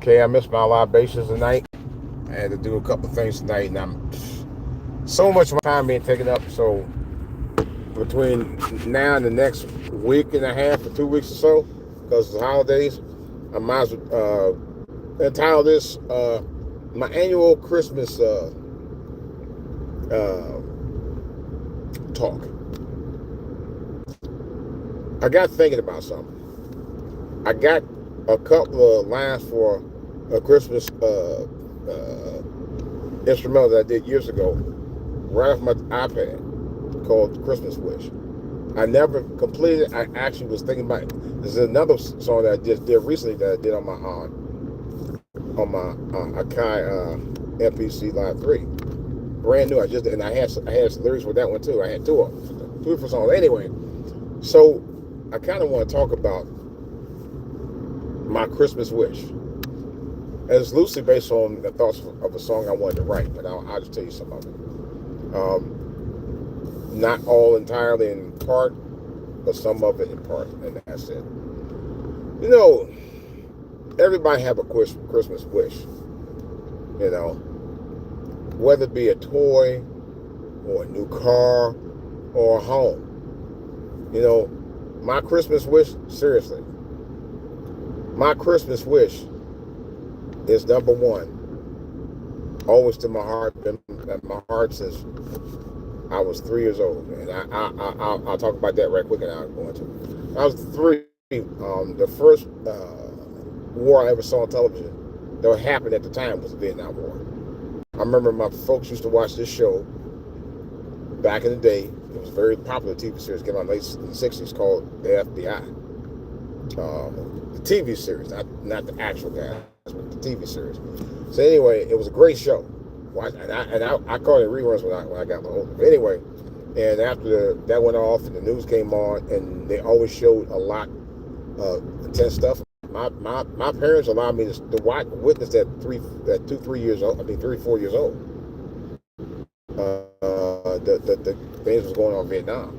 Okay, I missed my libations tonight. I had to do a couple of things tonight, and I'm so much of my time being taken up. So between now and the next week and a half or 2 weeks or so, because of the holidays, I might as well entitle this my annual Christmas uh, talk. I got thinking about something. I got a couple of lines for a Christmas instrumental that I did years ago, right off my iPad, called Christmas Wish. I never completed it. I actually was thinking about it. There's another song that I just did recently that I did on my Akai MPC Live 3. Brand new. I had some lyrics with that one too. I had two different songs. Anyway, so I kind of want to talk about my Christmas wish. And it's loosely based on the thoughts of a song I wanted to write, but I'll just tell you some of it. Not all entirely in part, but some of it in part, and that's it. You know, everybody have a Christmas wish. You know, whether it be a toy or a new car or a home. You know, my Christmas wish, seriously, my Christmas wish is number one, always to my heart, been my heart since I was 3 years old, and I'll talk about that right quick, and I'll go into it. I was 3. The first war I ever saw on television that happened at the time was the Vietnam War. I remember my folks used to watch this show back in the day. It was a very popular TV series, came out in the late 60s, called The FBI. The TV series, not the actual guys, but the TV series. So anyway, it was a great show. And I caught it reruns when I got older. But anyway, and after that went off and the news came on, and they always showed a lot of intense stuff. My parents allowed me to witness that 3 years old. I mean 3-4 years old. The things was going on in Vietnam.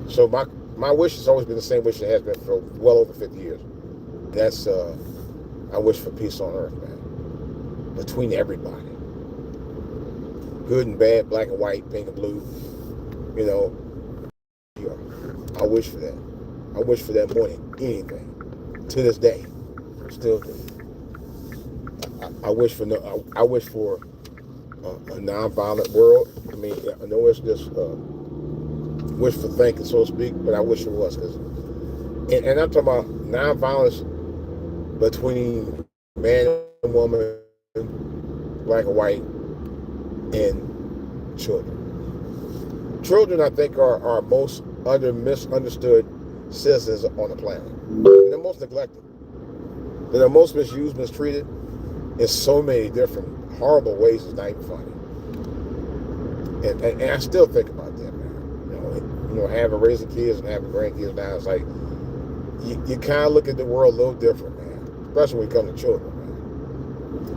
So my wish has always been the same wish it has been for well over 50 years. That's I wish for peace on earth, man, between everybody. Good and bad, black and white, pink and blue. You know, I wish for that. I wish for that more than anything. To this day, still do. I wish for a non-violent world. I mean, I know it's just wishful thinking, so to speak, but I wish it was. And I'm talking about non-violence between man and woman, black and white, and children. Children, I think, are our most misunderstood citizens on the planet. They're the most neglected. They're the most misused, mistreated in so many different horrible ways. It's not even funny. And I still think about that, man. You know, having raising kids and having grandkids now, it's like you kind of look at the world a little different, man. Especially when it comes to children, man.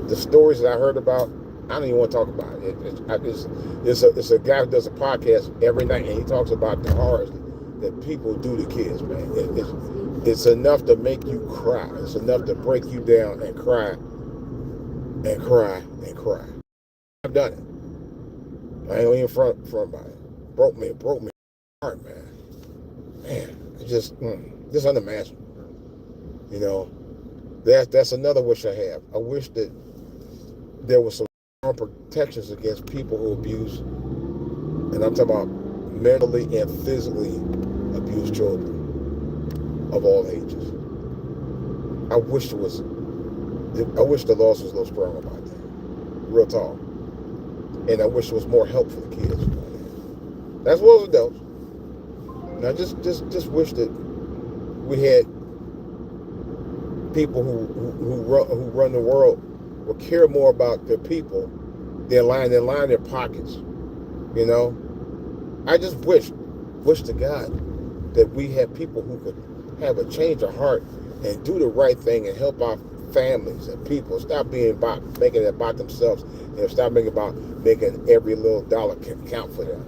The stories that I heard about, I don't even want to talk about it. It's a guy who does a podcast every night, and he talks about the horrors that people do to kids, man. It's enough to make you cry. It's enough to break you down and cry and cry and cry. I've done it. I ain't even front about it. Broke me heart, man. Man, it's just unimaginable. You know, that's another wish I have. I wish that there was some protections against people who abuse, and I'm talking about mentally and physically abused children of all ages. I wish the laws was a little strong about that. Real talk. And I wish there was more help for the kids. As well as adults. And I just wish that we had people who run the world would care more about their people than line their pockets. You know? I just wish to God that we had people who could have a change of heart and do the right thing and help our families and people. Stop being about making it about themselves, and stop making every little dollar count for them.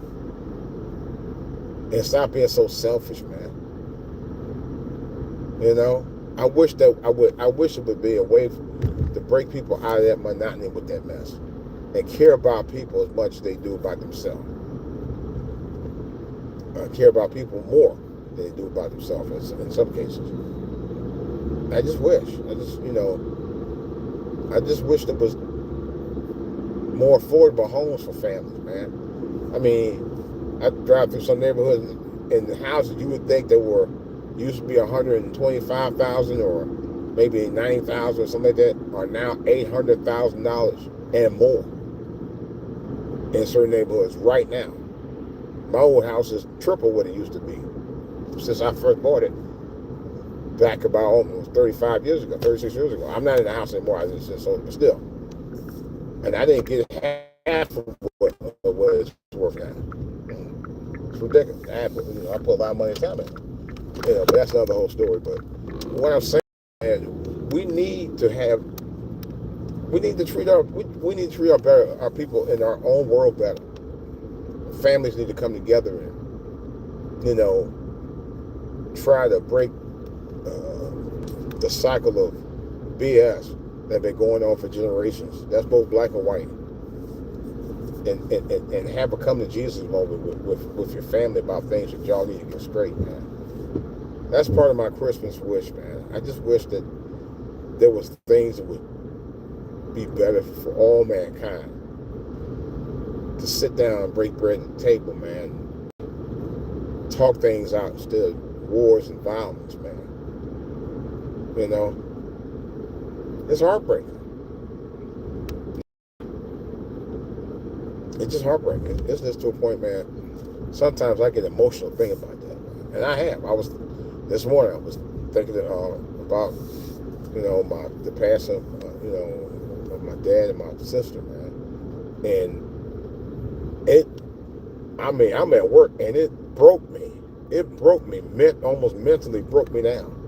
And stop being so selfish, man. You know, I wish it would be a way to break people out of that monotony with that mess and care about people as much as they do about themselves. Care about people more than they do about themselves in some cases. I just wish. I just wish there was more affordable homes for families, man. I mean, I drive through some neighborhoods and the houses you would think used to be $125,000 or maybe $90,000 or something like that are now $800,000 and more in certain neighborhoods right now. My old house is triple what it used to be since I first bought it back about almost 36 years ago. I'm not in the house anymore. I just sold it, but still. And I didn't get half of what it's worth now. It's ridiculous. I put a lot of money and time in it. But that's another whole story. But what I'm saying is we need to treat our people in our own world better. Families need to come together and try to break the cycle of BS that been going on for generations. That's both black and white. And have a come to Jesus moment with your family about things that y'all need to get straight, man. That's part of my Christmas wish, man. I just wish that there was things that would be better for all mankind. To sit down and break bread at the table, man. Talk things out instead of wars and violence, man. It's heartbreaking. It's just heartbreaking. It's just to a point, man. Sometimes I get emotional thinking about that, man. And I have. This morning I was thinking about, the passing, of my dad and my sister, man. And I'm at work and it broke me. It broke me, almost mentally broke me down.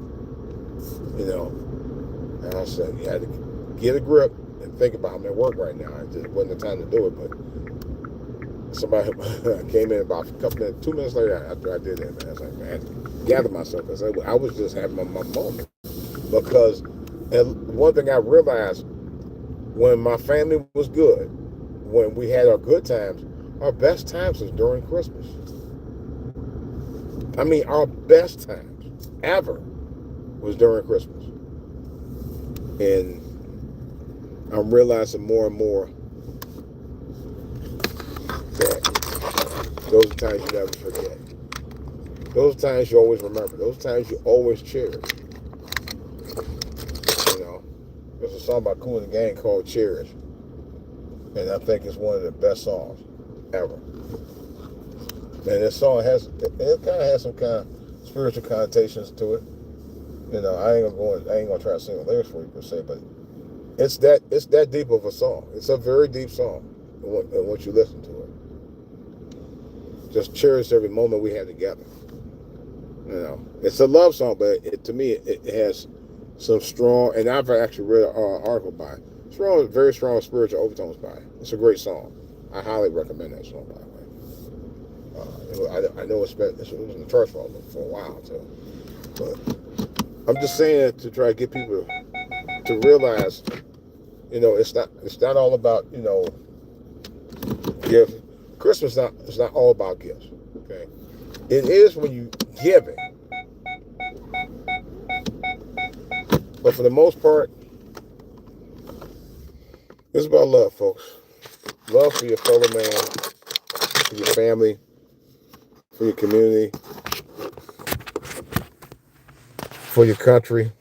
And I said, you had to get a grip and think about it. I'm at work right now. It just wasn't the time to do it, but somebody came in about 2 minutes later after I did that, man. I was like, man, I had to gather myself because I was just having my moment. Because, and one thing I realized, when my family was good, when we had our good times, our best times was during Christmas. I mean, our best times ever was during Christmas. And I'm realizing more and more that those are times you never forget. Those times you always remember. Those times you always cherish. There's a song by Kool and the Gang called Cherish. And I think it's one of the best songs ever. And this song kind of has some kind of spiritual connotations to it. I ain't gonna try to sing the lyrics for you per se, but it's that deep of a song. It's a very deep song. And once you listen to it, just cherish every moment we had together. It's a love song, but to me, it has some strong, and I've actually read an article by it. Very strong spiritual overtones by it. It's a great song. I highly recommend that song, by the way. I know it was in the church for a while, too. But I'm just saying it to try to get people to realize, it's not all about, gifts. Christmas is not all about gifts, okay? It is when you give it. But for the most part, it's about love, folks. Love for your fellow man, for your family, for your community, for your country,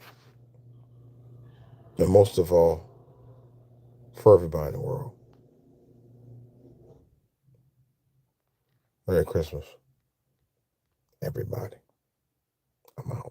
and most of all, for everybody in the world. Merry Christmas, everybody. I'm out.